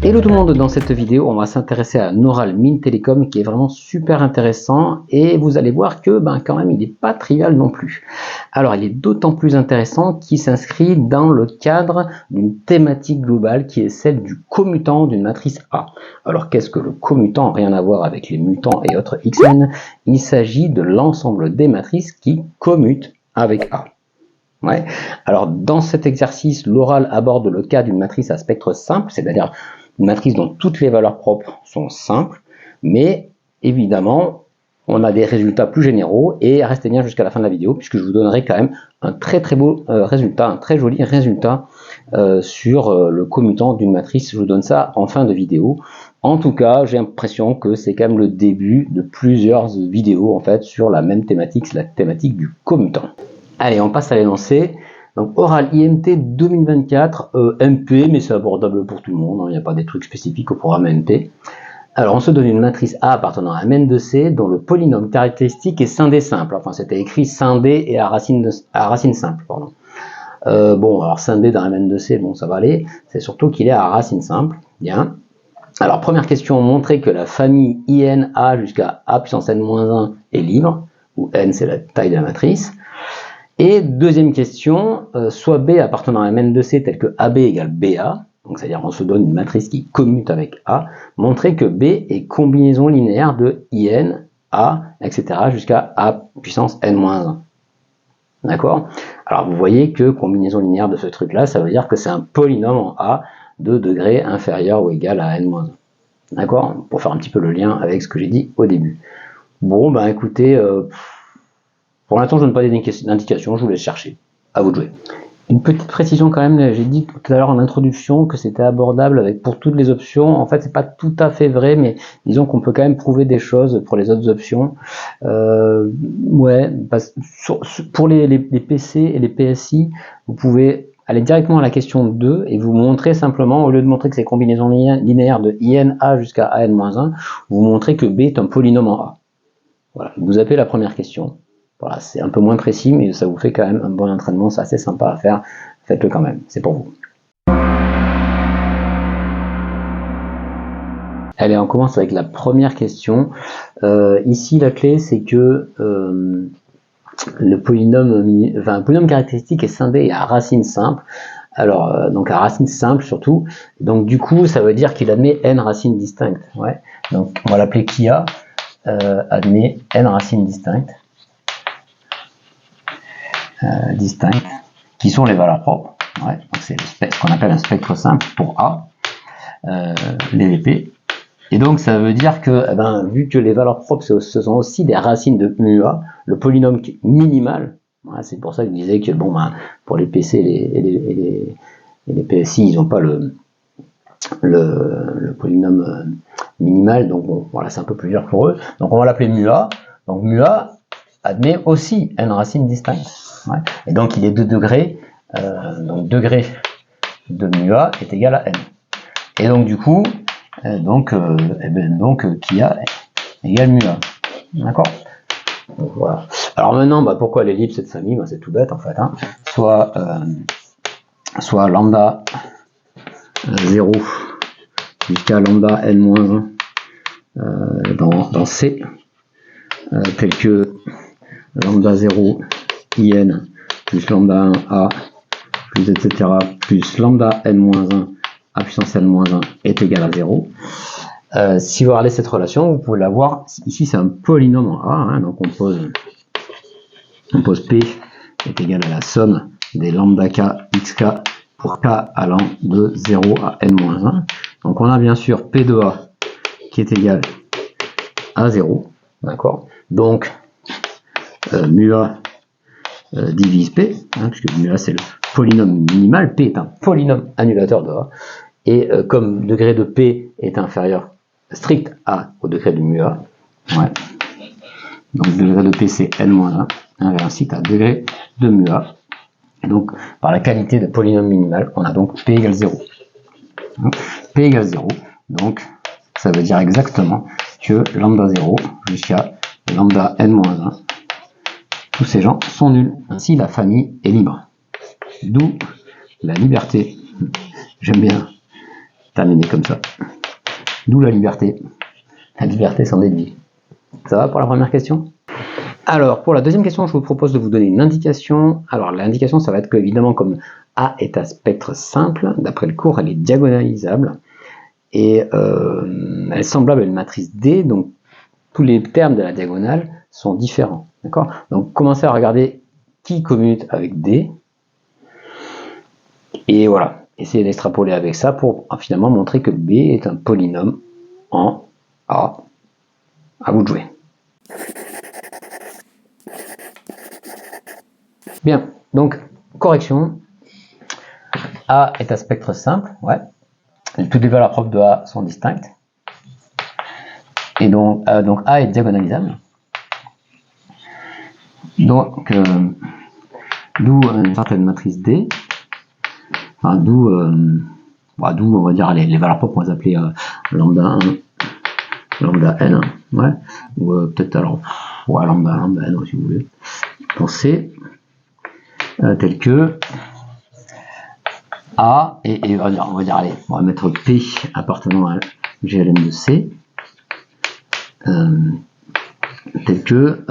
Hello tout le monde, dans cette vidéo on va s'intéresser à Neural Mint Telecom qui est vraiment super intéressant et vous allez voir que quand même il n'est pas trivial non plus. Alors il est d'autant plus intéressant qu'il s'inscrit dans le cadre d'une thématique globale qui est celle du commutant d'une matrice A. Alors qu'est-ce que le commutant? Rien à voir avec les mutants et autres Xn, il s'agit de l'ensemble des matrices qui commutent avec A. Ouais. Alors dans cet exercice, l'oral aborde le cas d'une matrice à spectre simple, c'est-à-dire une matrice dont toutes les valeurs propres sont simples, mais évidemment on a des résultats plus généraux, et restez bien jusqu'à la fin de la vidéo puisque je vous donnerai quand même un très beau résultat, un très joli résultat sur le commutant d'une matrice. Je vous donne ça en fin de vidéo. En tout cas, j'ai l'impression que c'est quand même le début de plusieurs vidéos en fait sur la même thématique, c'est la thématique du commutant. Allez, on passe à l'énoncé. Donc, oral IMT 2024, MP, mais c'est abordable pour tout le monde, hein, il n'y a pas des trucs spécifiques au programme MP. Alors, on se donne une matrice A appartenant à M de C, dont le polynôme caractéristique est scindé simple. Enfin, c'était écrit scindé et à racine simple, pardon. Bon, alors scindé dans M de C, bon, ça va aller. C'est surtout qu'il est à racine simple. Bien. Alors, première question, montrer que la famille IN A jusqu'à A puissance N-1 est libre, où N, c'est la taille de la matrice. Et deuxième question, soit B appartenant à Mn de C tel que AB égale BA, donc c'est-à-dire on se donne une matrice qui commute avec A, montrer que B est combinaison linéaire de IN, A, etc. jusqu'à A puissance N-1. D'accord? Alors vous voyez que combinaison linéaire de ce truc-là, ça veut dire que c'est un polynôme en A de degré inférieur ou égal à N-1. D'accord? Pour faire un petit peu le lien avec ce que j'ai dit au début. Bon, écoutez... pour l'instant, je ne donne pas d'indication, je vous laisse chercher. À vous de jouer. Une petite précision quand même, j'ai dit tout à l'heure en introduction que c'était abordable pour toutes les options. En fait, c'est pas tout à fait vrai, mais disons qu'on peut quand même prouver des choses pour les autres options. Pour les PC et les PSI, vous pouvez aller directement à la question 2 et vous montrer simplement, au lieu de montrer que c'est combinaison linéaire de INA jusqu'à AN-1, vous montrez que B est un polynôme en A. Voilà, vous appelez la première question. Voilà, c'est un peu moins précis, mais ça vous fait quand même un bon entraînement, c'est assez sympa à faire. Faites-le quand même, c'est pour vous. Allez, on commence avec la première question. Ici, la clé, c'est que le polynôme caractéristique est scindé et à racine simple. Alors, donc à racine simple surtout. Donc du coup, ça veut dire qu'il admet n racines distinctes. Ouais. Donc on va l'appeler Kia, admet n racines distinctes. Qui sont les valeurs propres. Ouais, c'est ce qu'on appelle un spectre simple pour A, les VP. Et donc ça veut dire que, vu que les valeurs propres ce sont aussi des racines de MUA, le polynôme minimal, voilà, c'est pour ça que je disais que pour les PC et les PSI, ils n'ont pas le polynôme minimal, donc bon, voilà, c'est un peu plus dur pour eux. Donc on va l'appeler MUA. Donc MUA admet aussi n racines distinctes. Ouais. Et donc il est de degré, donc degré de MUA est égal à n. Et donc du coup, Kia égale MUA. D'accord? Voilà. Alors maintenant, pourquoi elle est libre cette famille? C'est tout bête en fait. Hein. Soit lambda 0 jusqu'à lambda n-1 dans C, tel que lambda 0 IN plus lambda 1 A plus etc. plus lambda n-1 A puissance n-1 est égal à 0. Si vous regardez cette relation, vous pouvez la voir. Ici, c'est un polynôme en A. Hein, donc on pose P est égal à la somme des lambda k xk pour k allant de 0 à n-1. Donc on a bien sûr P de A qui est égal à 0. D'accord. Donc MUA divise P, puisque MUA c'est le polynôme minimal, P est un polynôme annulateur de A, et comme degré de P est inférieur strict au degré de MUA, ouais. Donc le degré de P c'est n-1, ainsi à degré de MUA, et donc par la qualité de polynôme minimal, on a donc P égale 0. P égale 0, donc ça veut dire exactement que lambda 0 jusqu'à lambda n-1, tous ces gens sont nuls. Ainsi, la famille est libre. D'où la liberté. J'aime bien terminer comme ça. D'où la liberté. La liberté s'en déduit. Ça va pour la première question? Alors, pour la deuxième question, je vous propose de vous donner une indication. Alors, l'indication, ça va être que, évidemment, comme A est un spectre simple, d'après le cours, elle est diagonalisable. Et elle est semblable à une matrice D, donc tous les termes de la diagonale sont différents. D'accord? Donc, commencez à regarder qui commute avec D. Et voilà, essayez d'extrapoler avec ça pour finalement montrer que B est un polynôme en A. À vous de jouer. Bien, donc correction. A est un spectre simple, ouais. Et toutes les valeurs propres de A sont distinctes. Et donc A est diagonalisable. Donc, d'où une certaine matrice D. Enfin, d'où on va dire les valeurs propres, on va les appeler lambda 1, lambda n, ouais. Ou peut-être alors lambda n si vous voulez. Pour C, tel que A et on va dire allez, on va mettre P appartenant à GLM de C, tel que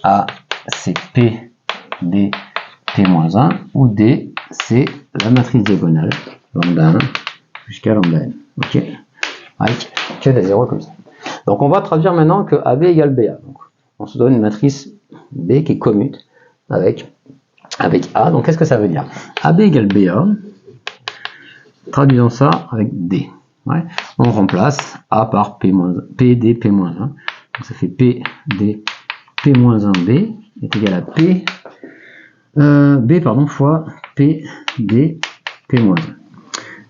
A c'est P D P-1 ou D c'est la matrice diagonale lambda 1 jusqu'à lambda n. Ok, avec que des zéros comme ça. Donc on va traduire maintenant que AB égale BA. Donc, on se donne une matrice B qui est commute avec A. Donc qu'est-ce que ça veut dire? AB égale BA. Traduisons ça avec D. Ouais. On remplace A par PD P-1. Donc ça fait PD P-1B est égal à B fois PD P-1.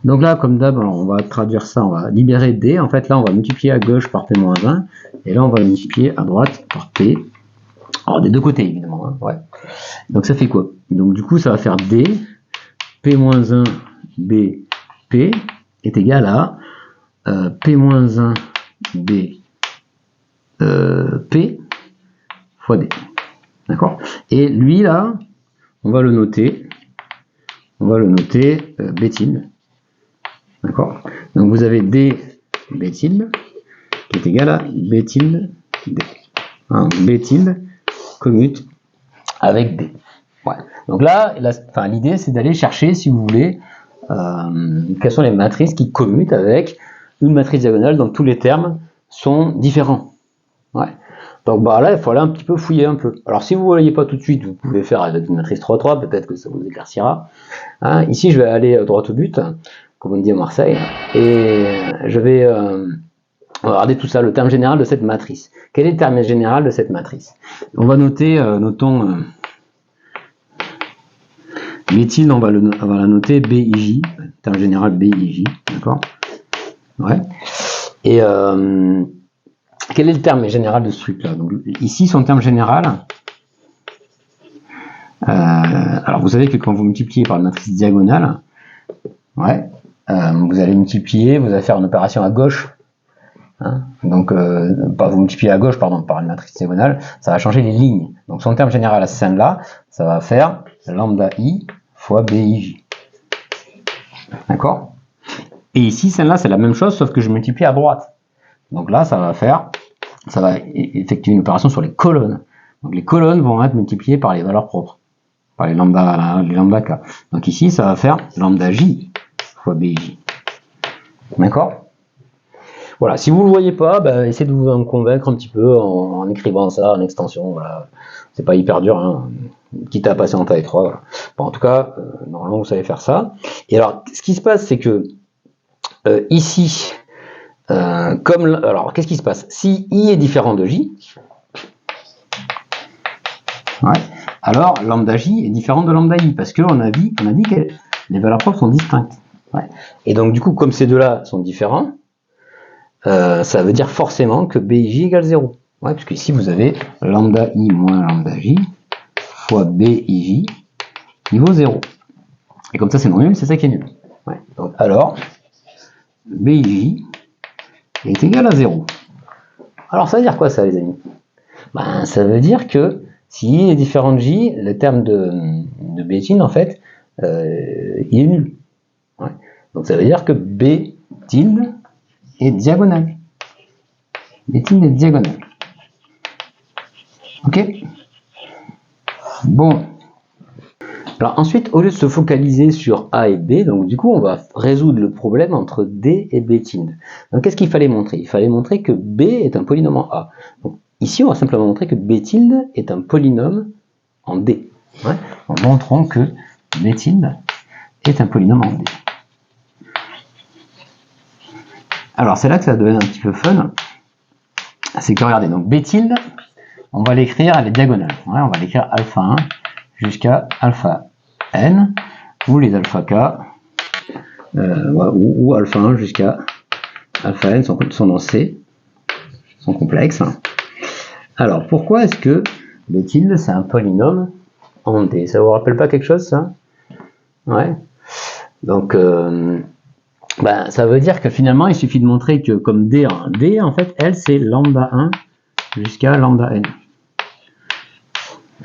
Donc là, comme d'hab, on va traduire ça, on va libérer D. En fait, là, on va multiplier à gauche par P-1. Et là, on va le multiplier à droite par P. Alors, des deux côtés, évidemment. Hein, ouais. Donc, ça fait quoi? Donc, du coup, ça va faire D, P-1, B, P est égal à P-1, B, P fois D. D'accord? Et lui, là, on va le noter B tilde. D'accord? Donc vous avez D B tilde qui est égal à B tilde D. Hein, B tilde commute avec D. Ouais. Donc là, l'idée c'est d'aller chercher, si vous voulez, quelles sont les matrices qui commutent avec une matrice diagonale dont tous les termes sont différents. Ouais. Donc là, il faut aller un petit peu fouiller un peu. Alors si vous ne voyez pas tout de suite, vous pouvez faire avec une matrice 3-3, peut-être que ça vous éclaircira. Hein, ici, je vais aller droit au but, comme on dit à Marseille, et je vais regarder tout ça, le terme général de cette matrice. Quel est le terme général de cette matrice? On va noter, notons B tilde, on va la noter BIJ, terme général BIJ, d'accord? Ouais. Et quel est le terme général de ce truc-là? Donc ici, son terme général, alors vous savez que quand vous multipliez par une matrice diagonale, ouais, vous allez multiplier, vous allez faire une opération à gauche. Hein, donc, vous multipliez à gauche, pardon, par une matrice diagonale, ça va changer les lignes. Donc son terme général à ce scène-là, ça va faire lambda I fois BIJ. D'accord? Et ici, celle-là, c'est la même chose, sauf que je multiplie à droite. Donc là, ça va effectuer une opération sur les colonnes. Donc les colonnes vont être multipliées par les valeurs propres, par les lambda K. Donc ici, ça va faire lambda J fois BIJ. D'accord? Voilà, si vous ne le voyez pas, essayez de vous en convaincre un petit peu en écrivant ça en extension. Voilà. C'est pas hyper dur, hein, quitte à passer en taille 3. Voilà. Bon, en tout cas, normalement, vous savez faire ça. Et alors, ce qui se passe, c'est que ici, alors, qu'est-ce qui se passe? Si I est différent de J, ouais, alors lambda J est différent de lambda I, parce qu'on a dit que les valeurs propres sont distinctes. Ouais. Et donc, du coup, comme ces deux-là sont différents, ça veut dire forcément que BIJ égale 0. Ouais, parce que ici, vous avez lambda I moins lambda J fois BIJ qui vaut 0. Et comme ça, c'est non nul, c'est ça qui est nul. Ouais. Donc, alors, BIJ est égal à 0. Alors, ça veut dire quoi, ça, les amis? Ça veut dire que si I est différent de J, le terme de B tilde, en fait, il est nul. Ouais. Donc ça veut dire que B tilde est diagonale. B tilde est diagonale. Ok? Bon. Alors ensuite, au lieu de se focaliser sur A et B, donc du coup on va résoudre le problème entre D et B tilde. Donc qu'est-ce qu'il fallait montrer? Il fallait montrer que B est un polynôme en A. Donc, ici on va simplement montrer que B tilde est un polynôme en D. Ouais. En montrant que B tilde est un polynôme en D. Alors c'est là que ça devient un petit peu fun. C'est que regardez, donc B tilde, on va l'écrire à la diagonale. Ouais, on va l'écrire alpha 1 jusqu'à alpha n, ou les alpha k, ou alpha 1 jusqu'à alpha n sont dans C, sont complexes. Alors pourquoi est-ce que B tilde c'est un polynôme en D? Ça vous rappelle pas quelque chose ça? Ouais. Donc ça veut dire que finalement il suffit de montrer que comme D en fait elle c'est lambda 1 jusqu'à lambda n.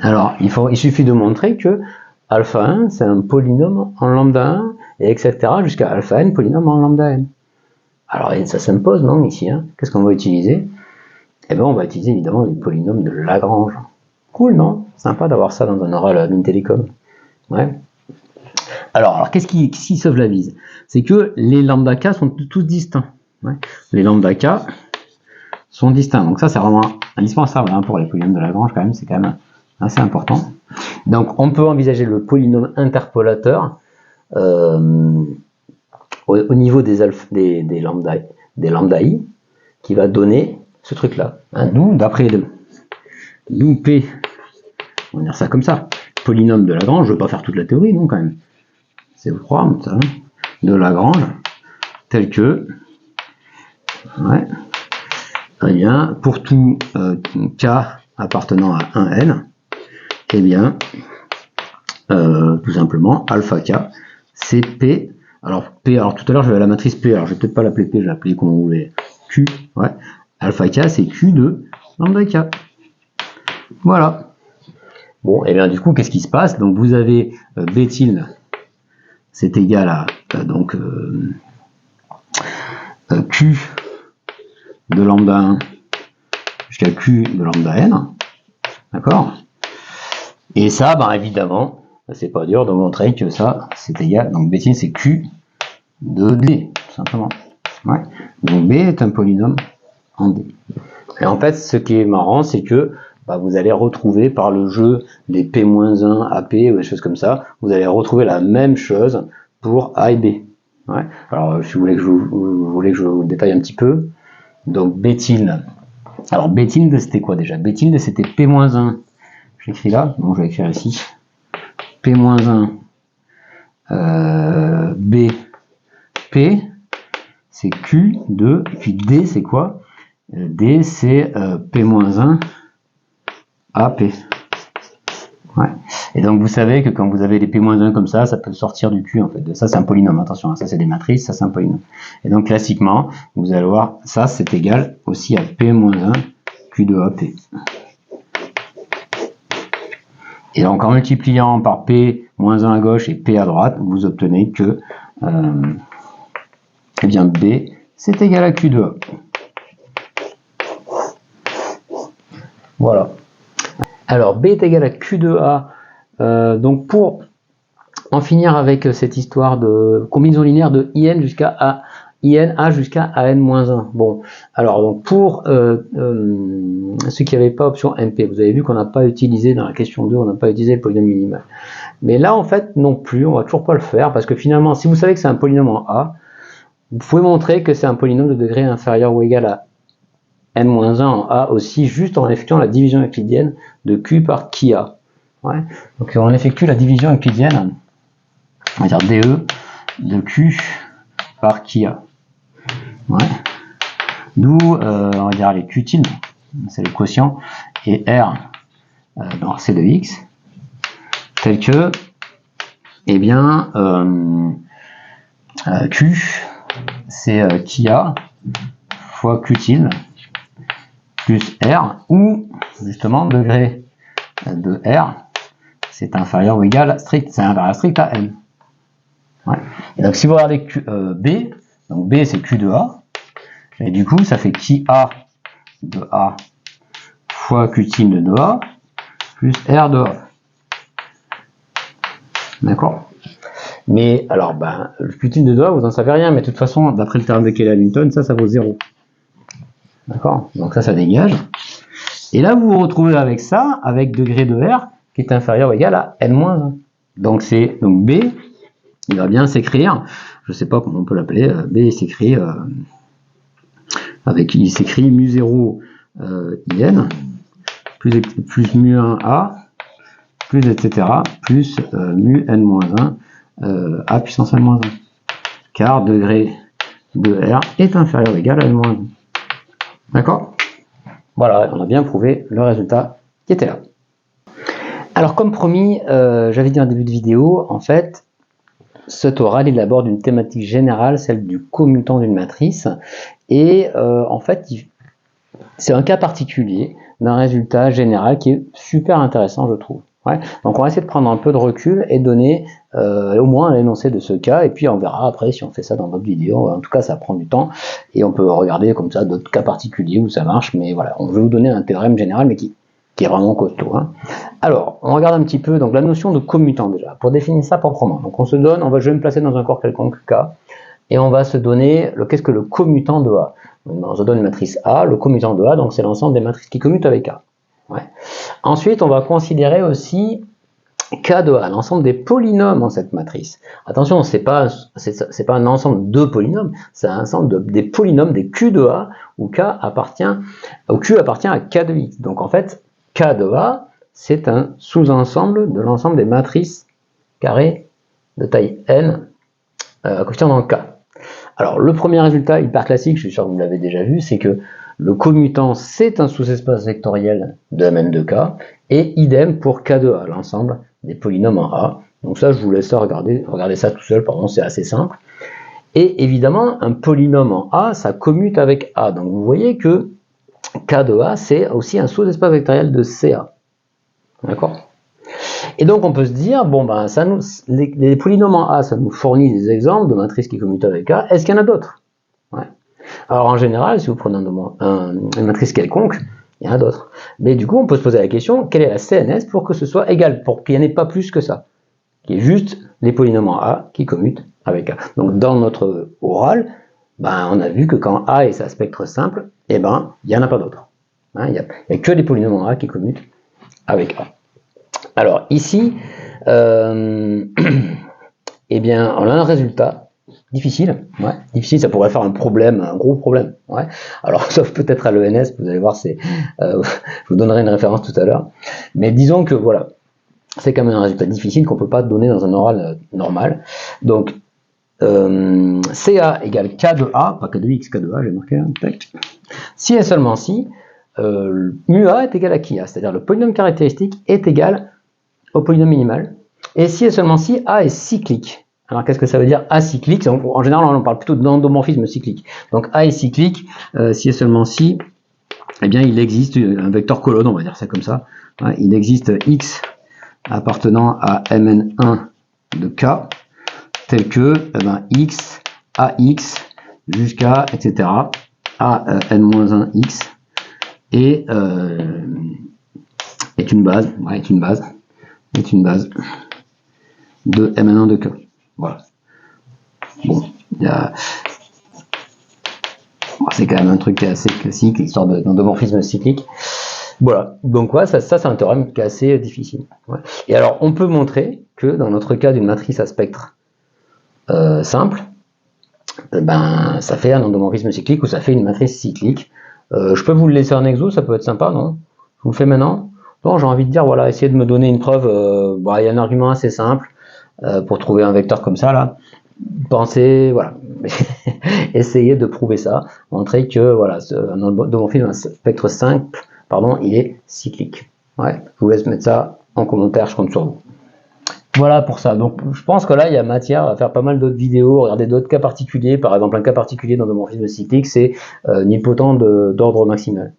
Alors il suffit de montrer que alpha 1 c'est un polynôme en lambda 1 et etc. jusqu'à alpha n polynôme en lambda n. Alors ça s'impose non ici, hein. Qu'est-ce qu'on va utiliser? Eh bien on va utiliser évidemment les polynômes de Lagrange. Cool non? Sympa d'avoir ça dans un oral Mintelecom. Ouais. Alors qu'est-ce qui sauve la mise? C'est que les lambda k sont tous distincts. Ouais. Les lambda k sont distincts. Donc ça c'est vraiment indispensable hein, pour les polynômes de Lagrange quand même, c'est quand même assez important. Donc on peut envisager le polynôme interpolateur au niveau des lambda i qui va donner ce truc là. Hein, d'où P, on va dire ça comme ça, polynôme de Lagrange, je ne veux pas faire toute la théorie non quand même. C'est le programme ça, de Lagrange, tel que ouais, eh bien, pour tout k appartenant à 1n, eh bien, tout simplement, alpha k, c'est P. Alors, P, alors tout à l'heure j'avais la matrice P, alors je vais peut-être pas l'appeler P, je vais l'appeler comme vous voulez, Q, ouais. Alpha k, c'est Q de lambda k. Voilà. Bon, et bien du coup, qu'est-ce qui se passe? Donc, vous avez B tilde, c'est égal à Q de lambda 1 jusqu'à Q de lambda n. D'accord? Et ça, ben évidemment, c'est pas dur de montrer que ça, c'est égal. Donc B tilde, c'est Q de D, tout simplement. Ouais. Donc B est un polynôme en D. Et en fait, ce qui est marrant, c'est que vous allez retrouver par le jeu des P-1 AP ou des choses comme ça, vous allez retrouver la même chose pour A et B. Ouais. Alors, si vous voulez que je vous détaille un petit peu, donc B tilde. Alors B tilde, c'était quoi déjà? B tilde, c'était P-1. Je l'écris là, donc je vais écrire ici. P-1 B P, c'est Q de, et puis D, c'est quoi? D, c'est P-1 AP. Ouais. Et donc vous savez que quand vous avez les P-1 comme ça peut sortir du Q en fait. Ça c'est un polynôme, attention, ça c'est des matrices, ça c'est un polynôme. Et donc classiquement, vous allez voir, ça c'est égal aussi à P-1 Q de AP. Et donc en multipliant par P-1 à gauche et P à droite, vous obtenez que eh bien B c'est égal à Q de A. Voilà. Alors B est égal à Q de A. Donc pour en finir avec cette histoire de combinaison linéaire de IN jusqu'à A, IN A jusqu'à AN-1. Bon, alors donc pour ceux qui n'avaient pas option MP, vous avez vu qu'on n'a pas utilisé dans la question 2, on n'a pas utilisé le polynôme minimal. Mais là en fait non plus, on va toujours pas le faire parce que finalement si vous savez que c'est un polynôme en A, vous pouvez montrer que c'est un polynôme de degré inférieur ou égal à n-1 en A aussi, juste en effectuant la division euclidienne de Q par Kia. Ouais. Donc on effectue la division euclidienne, on va dire DE de Q par Kia. Ouais. D'où on va dire les Q tilde, c'est le quotient, et R dans C de X, tel que, eh bien, Q, c'est Kia fois Q tilde, plus R, ou justement degré de R, c'est inférieur ou égal strict, c'est inférieur strict à N. Ouais. Et donc si vous regardez B, donc B c'est Q de A, et du coup ça fait qui A de A fois Q tilde de A plus R de A. D'accord? Mais alors, ben, le Q tilde de A, vous n'en savez rien, mais de toute façon, d'après le théorème de Cayley-Hamilton, ça vaut 0. D'accord? Donc ça dégage. Et là, vous vous retrouvez avec ça, avec degré de R qui est inférieur ou égal à N-1. Donc B, il va bien s'écrire, je ne sais pas comment on peut l'appeler, B il s'écrit il s'écrit mu0 IN plus mu1A plus etc. plus mu N-1 A puissance N-1. Car degré de R est inférieur ou égal à N-1. D'accord? Voilà, on a bien prouvé le résultat qui était là. Alors comme promis, j'avais dit en début de vidéo, en fait, cet oral il aborde une thématique générale, celle du commutant d'une matrice, et en fait, c'est un cas particulier d'un résultat général qui est super intéressant, je trouve. Ouais. Donc on va essayer de prendre un peu de recul et donner au moins l'énoncé de ce cas, et puis on verra après si on fait ça dans d'autres vidéos. En tout cas ça prend du temps, et on peut regarder comme ça d'autres cas particuliers où ça marche, mais voilà, on veut vous donner un théorème général, mais qui est vraiment costaud. Hein. Alors, on regarde un petit peu donc la notion de commutant déjà, pour définir ça proprement. Donc on se donne, je vais me placer dans un corps quelconque K, et on va se donner qu'est-ce que le commutant de A. On se donne une matrice A, le commutant de A, donc c'est l'ensemble des matrices qui commutent avec A. Ouais. Ensuite, on va considérer aussi K de A, l'ensemble des polynômes dans cette matrice. Attention, c'est pas un ensemble de polynômes, c'est un ensemble des polynômes, des Q de A, où Q appartient à K de X. Donc en fait, K de A, c'est un sous-ensemble de l'ensemble des matrices carrées de taille n coefficient dans K. Alors le premier résultat hyper classique, je suis sûr que vous l'avez déjà vu, c'est que le commutant c'est un sous-espace vectoriel de Mn de K, et idem pour K de A, l'ensemble des polynômes en A. Donc ça je vous laisse regarder ça tout seul, pardon, c'est assez simple. Et évidemment un polynôme en A, ça commute avec A, donc vous voyez que K de A c'est aussi un sous-espace vectoriel de CA. D'accord? Et donc on peut se dire, bon ben les polynômes en A, ça nous fournit des exemples de matrices qui commutent avec A. Est-ce qu'il y en a d'autres? Ouais. Alors en général, si vous prenez une matrice quelconque, il y en a d'autres. Mais du coup, on peut se poser la question, quelle est la CNS pour que ce soit égal, pour qu'il n'y en ait pas plus que ça, qui est juste les polynômes en A qui commutent avec A. Donc dans notre oral, ben, on a vu que quand A est sa spectre simple, eh ben, il n'y en a pas d'autres. Hein, il n'y a que les polynômes en A qui commutent avec A. Alors ici, eh bien, on a un résultat difficile. Ouais, difficile, ça pourrait faire un gros problème. Ouais. Alors, sauf peut-être à l'ENS, vous allez voir, je vous donnerai une référence tout à l'heure. Mais disons que voilà, c'est quand même un résultat difficile qu'on ne peut pas donner dans un oral normal. Donc, CA égale K de A, pas K de X, K de A, j'ai marqué là, si et seulement si, mu A est égal à qui A, c'est-à-dire le polynôme caractéristique est égal au polynôme minimal, et si et seulement si A est cyclique. Alors qu'est-ce que ça veut dire acyclique? En général on parle plutôt d'endomorphisme cyclique. Donc A est cyclique, si et seulement si, eh bien il existe un vecteur colonne, on va dire ça comme ça. Ouais, il existe X appartenant à Mn1 de K, tel que X, AX, jusqu'à, etc., à N-1 X, et est une base de Mn1 de K. Voilà. Bon, c'est quand même un truc qui est assez classique, l'histoire d'endomorphisme cyclique. Voilà, donc ouais, ça c'est un théorème qui est assez difficile. Ouais. Et alors, on peut montrer que dans notre cas d'une matrice à spectre simple, ben, ça fait un endomorphisme cyclique ou ça fait une matrice cyclique. Je peux vous le laisser en exo, ça peut être sympa, non? Je vous le fais maintenant. Bon, j'ai envie de dire, voilà, essayez de me donner une preuve. Il y a un argument assez simple pour trouver un vecteur comme ça, là. Pensez, voilà, essayez de prouver ça, montrer que, voilà, un endomorphisme à spectre simple, pardon, il est cyclique. Ouais, je vous laisse mettre ça en commentaire, je compte sur vous. Voilà pour ça. Donc je pense que là il y a matière à faire pas mal d'autres vidéos, regarder d'autres cas particuliers. Par exemple un cas particulier d'endomorphisme cyclique, c'est nilpotent d'ordre maximal.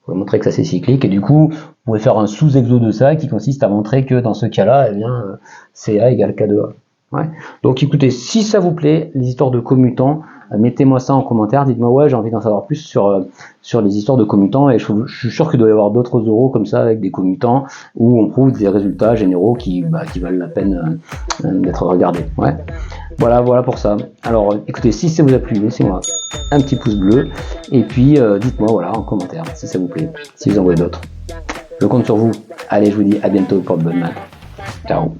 Vous pouvez montrer que ça c'est cyclique, et du coup vous pouvez faire un sous-exo de ça qui consiste à montrer que dans ce cas-là, eh bien CA égale K de A. Ouais. Donc écoutez, si ça vous plaît, les histoires de commutants, mettez-moi ça en commentaire, dites-moi ouais j'ai envie d'en savoir plus sur les histoires de commutants, et je suis sûr qu'il doit y avoir d'autres euros comme ça avec des commutants où on prouve des résultats généraux qui valent la peine d'être regardés. Ouais. Voilà pour ça. Alors écoutez, si ça vous a plu, laissez-moi un petit pouce bleu et puis dites-moi voilà en commentaire si ça vous plaît, si vous en voulez d'autres. Je compte sur vous. Allez, je vous dis à bientôt pour de bonnes maths. Ciao.